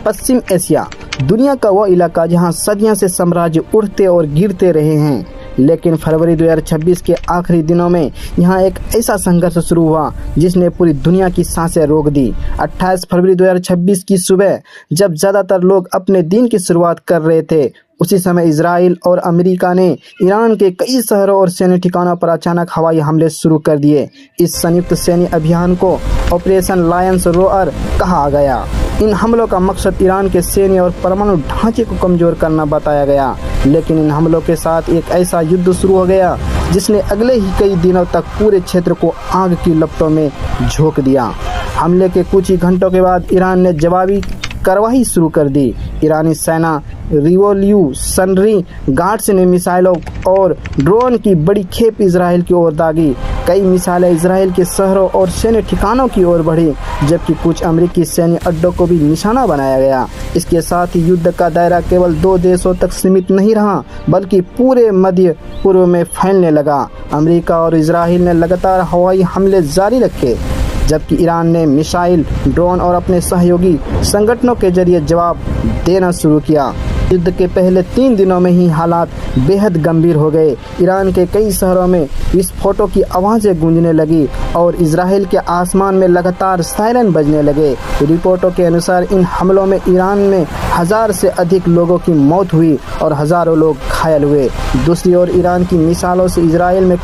पश्चिम Asia दुनिया का वो इलाका जहां सदियों से साम्राज्य उठते और गिरते रहे हैं, लेकिन फरवरी 2026 के आखिरी दिनों में यहां एक ऐसा संघर्ष शुरू हुआ जिसने पूरी दुनिया की सांसें रोक दी। 28 फरवरी 2026 की सुबह जब ज़्यादातर लोग अपने दिन की शुरुआत कर रहे थे, उसी समय इजराइल और अमेरिका ने ईरान के कई शहरों और सैन्य ठिकानों पर अचानक हवाई हमले शुरू कर दिए। इस संयुक्त सैन्य अभियान को ऑपरेशन लायंस रोअर कहा गया। इन हमलों का मकसद ईरान के सैन्य और परमाणु ढांचे को कमजोर करना बताया गया, लेकिन इन हमलों के साथ एक ऐसा युद्ध शुरू हो गया जिसने अगले ही कई दिनों तक पूरे क्षेत्र को आग की लपटों में झोंक दिया। हमले के कुछ ही घंटों के बाद ईरान ने जवाबी कार्रवाई शुरू कर दी। ईरानी सेना रिवॉल्यूशनरी गार्ड्स ने मिसाइलों और ड्रोन की बड़ी खेप इजराइल की ओर दागी। कई मिसाइलें इजराइल के शहरों और सैन्य ठिकानों की ओर बढ़ी, जबकि कुछ अमेरिकी सैन्य अड्डों को भी निशाना बनाया गया। इसके साथ ही युद्ध का दायरा केवल 2 देशों तक सीमित नहीं रहा, बल्कि पूरे मध्य पूर्व में फैलने लगा। अमेरिका और इजराइल ने लगातार हवाई हमले जारी रखे, जबकि ईरान ने मिसाइल, ड्रोन और अपने सहयोगी संगठनों के जरिए जवाब देना शुरू किया। युद्ध के पहले 3 दिनों में ही हालात बेहद गंभीर हो गए। ईरान के कई शहरों में विस्फोटों की आवाज़ें गूंजने लगी और इजराइल के आसमान में लगातार सायरन बजने लगे। रिपोर्टों के अनुसार इन हमलों में ईरान में 1000 से अधिक लोगों की मौत हुई और हज़ारों लोग घायल हुए। दूसरी ओर ईरान की मिसाइलों से इजराइल में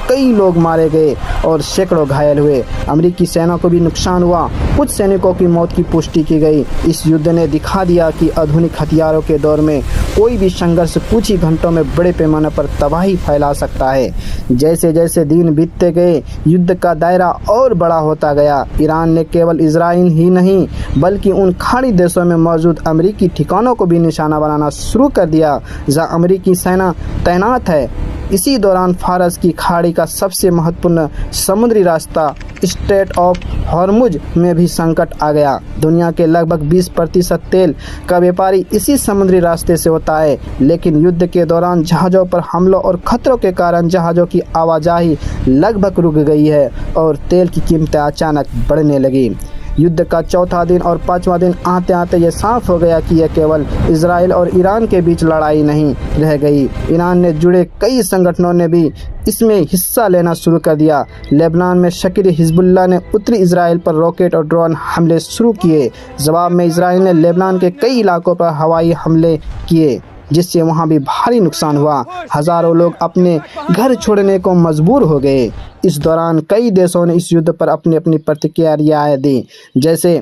कई लोग मारे गए और सैकड़ों घायल हुए। अमेरिकी सेना को भी नुकसान हुआ, कुछ सैनिकों की मौत की पुष्टि की गई। इस युद्ध ने दिखा दिया कि आधुनिक हथियारों के दौर में कोई भी संघर्ष कुछ ही घंटों में बड़े पैमाने पर तबाही फैला सकता है। जैसे जैसे दिन बीतते गए, युद्ध का दायरा और बड़ा होता गया। ईरान ने केवल इजराइल ही नहीं, बल्कि उन खाड़ी देशों में मौजूद अमेरिकी ठिकानों को भी निशाना बनाना शुरू कर दिया जहां अमेरिकी सेना तैनात है। इसी दौरान फारस की खाड़ी का सबसे महत्वपूर्ण समुद्री रास्ता स्ट्रेट ऑफ हॉर्मुज में भी संकट आ गया। दुनिया के लगभग 20% तेल का व्यापारी इसी समुद्री रास्ते से होता है, लेकिन युद्ध के दौरान जहाज़ों पर हमलों और खतरों के कारण जहाज़ों की आवाजाही लगभग रुक गई है और तेल की कीमतें अचानक बढ़ने लगी। युद्ध का चौथा दिन और 5वां दिन आते आते ये साफ हो गया कि यह केवल इजराइल और ईरान के बीच लड़ाई नहीं रह गई। ईरान ने जुड़े कई संगठनों ने भी इसमें हिस्सा लेना शुरू कर दिया। लेबनान में सक्रिय हिजबुल्लाह ने उत्तरी इजराइल पर रॉकेट और ड्रोन हमले शुरू किए। जवाब में इजराइल ने लेबनान के कई इलाकों पर हवाई हमले किए, जिससे वहां भी भारी नुकसान हुआ। हजारों लोग अपने घर छोड़ने को मजबूर हो गए। इस दौरान कई देशों ने इस युद्ध पर अपनी अपनी प्रतिक्रियाएं दी। जैसे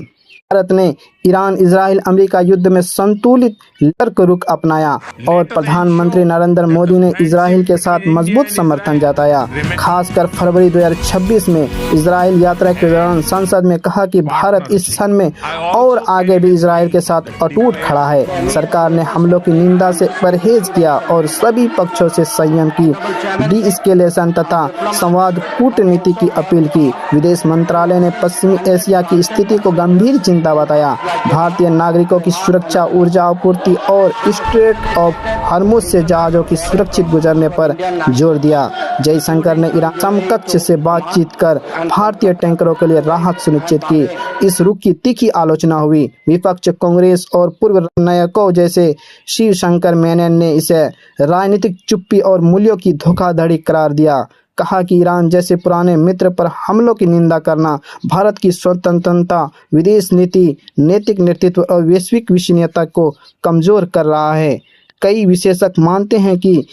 भारत ने ईरान, इजराइल, अमेरिका युद्ध में संतुलित तर्क रुख अपनाया और प्रधानमंत्री नरेंद्र मोदी ने इजराइल के साथ मजबूत समर्थन जताया। खासकर फरवरी 2026 में इजराइल यात्रा के दौरान संसद में कहा कि भारत इस सन में और आगे भी इजराइल के साथ अटूट खड़ा है। सरकार ने हमलों की निंदा से परहेज किया और सभी पक्षों से संयम की डी-एस्केलेशन तथा संवाद कूटनीति की अपील की। विदेश मंत्रालय ने पश्चिमी एशिया की स्थिति को गंभीर चिंता बताया। भारतीय नागरिकों की सुरक्षा, ऊर्जा आपूर्ति और स्ट्रेट ऑफ हॉर्मुज से जहाजों की सुरक्षित गुजरने पर जोर दिया। जयशंकर ने ईरान समकक्ष से बातचीत कर भारतीय टैंकरों के लिए राहत सुनिश्चित की। इस रुख की तीखी आलोचना हुई। विपक्ष, कांग्रेस और पूर्व नायकों जैसे शिवशंकर मेनन ने इसे राजनीतिक चुप्पी और मूल्यों की धोखाधड़ी करार दिया। कहा कि ईरान जैसे पुराने मित्र पर हमलों की निंदा करना भारत की स्वतंत्रता, विदेश नीति, नैतिक नेतृत्व और वैश्विक विश्वसनीयता को कमजोर कर रहा है। कई विशेषज्ञ मानते हैं कि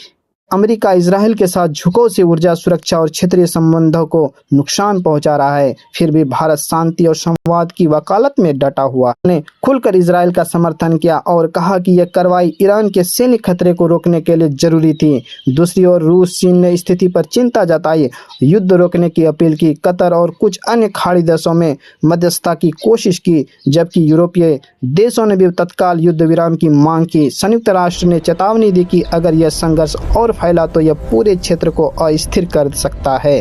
अमेरिका इजराइल के साथ झुकाव से ऊर्जा सुरक्षा और क्षेत्रीय संबंधों को नुकसान पहुंचा रहा है। फिर भी भारत शांति और संवाद की वकालत में डटा हुआ ने खुलकर इजराइल का समर्थन किया और कहा कि यह कार्रवाई ईरान के सैन्य खतरे को रोकने के लिए जरूरी थी। दूसरी ओर रूस, चीन ने स्थिति पर चिंता जताई, युद्ध रोकने की अपील की। कतर और कुछ अन्य खाड़ी देशों में मध्यस्थता की कोशिश की, जबकि यूरोपीय देशों ने भी तत्काल युद्ध विराम की मांग की। संयुक्त राष्ट्र ने चेतावनी दी कि अगर यह संघर्ष और फैला तो यह पूरे क्षेत्र को अस्थिर कर सकता है।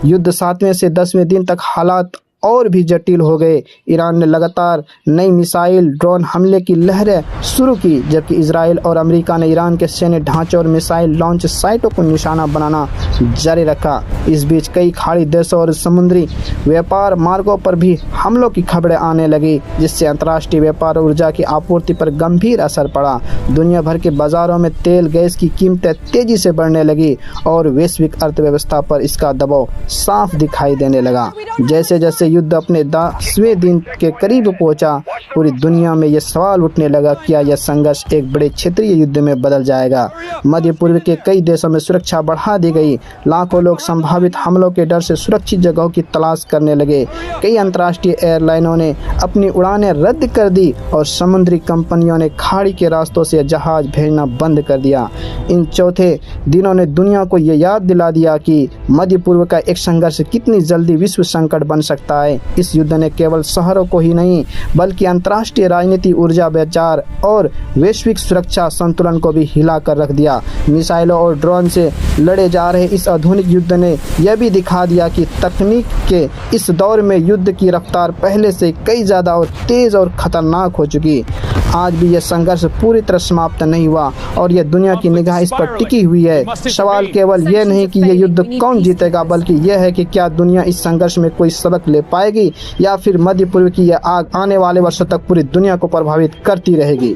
युद्ध 7वें से 10वें दिन तक हालात और भी जटिल हो गए। ईरान ने लगातार नई मिसाइल ड्रोन हमले की लहरें शुरू की, जबकि इजराइल और अमेरिका ने ईरान के सैन्य ढांचे और मिसाइल लॉन्च साइटों को निशाना बनाना जारी रखा। इस बीच कई खाड़ी देशों और समुद्री व्यापार मार्गों पर भी हमलों की खबरें आने लगी, जिससे अंतर्राष्ट्रीय व्यापार और ऊर्जा की आपूर्ति पर गंभीर असर पड़ा। दुनिया भर के बाजारों में तेल गैस की कीमतें तेजी से बढ़ने लगी और वैश्विक अर्थव्यवस्था पर इसका दबाव साफ दिखाई देने लगा। जैसे जैसे युद्ध अपने 10वें दिन के करीब पहुंचा, पूरी दुनिया में यह सवाल उठने लगा, क्या यह संघर्ष एक बड़े क्षेत्रीय युद्ध में बदल जाएगा। मध्य पूर्व के कई देशों में सुरक्षा बढ़ा दी गई। लाखों लोग संभावित हमलों के डर से सुरक्षित जगहों की तलाश करने लगे। कई अंतर्राष्ट्रीय एयरलाइनों ने अपनी उड़ानें रद्द कर दी और समुद्री कंपनियों ने खाड़ी के रास्तों से जहाज भेजना बंद कर दिया। इन चौथे दिनों ने दुनिया को यह याद दिला दिया कि मध्य पूर्व का एक संघर्ष कितनी जल्दी विश्व संकट बन सकता है। इस युद्ध ने केवल शहरों को ही नहीं, बल्कि अंतर्राष्ट्रीय राजनीति, ऊर्जा बाजार और वैश्विक सुरक्षा संतुलन को भी हिला कर रख दिया। मिसाइलों और ड्रोन से लड़े जा रहे इस आधुनिक युद्ध ने यह भी दिखा दिया कि तकनीक के इस दौर में युद्ध की रफ्तार पहले से कई ज़्यादा और तेज़ और खतरनाक हो चुकी। आज भी यह संघर्ष पूरी तरह समाप्त नहीं हुआ और यह दुनिया की निगाह इस पर टिकी हुई है। सवाल केवल यह नहीं कि यह युद्ध कौन जीतेगा, बल्कि यह है कि क्या दुनिया इस संघर्ष में कोई सबक ले पाएगी या फिर मध्य पूर्व की यह आग आने वाले वर्षों तक पूरी दुनिया को प्रभावित करती रहेगी।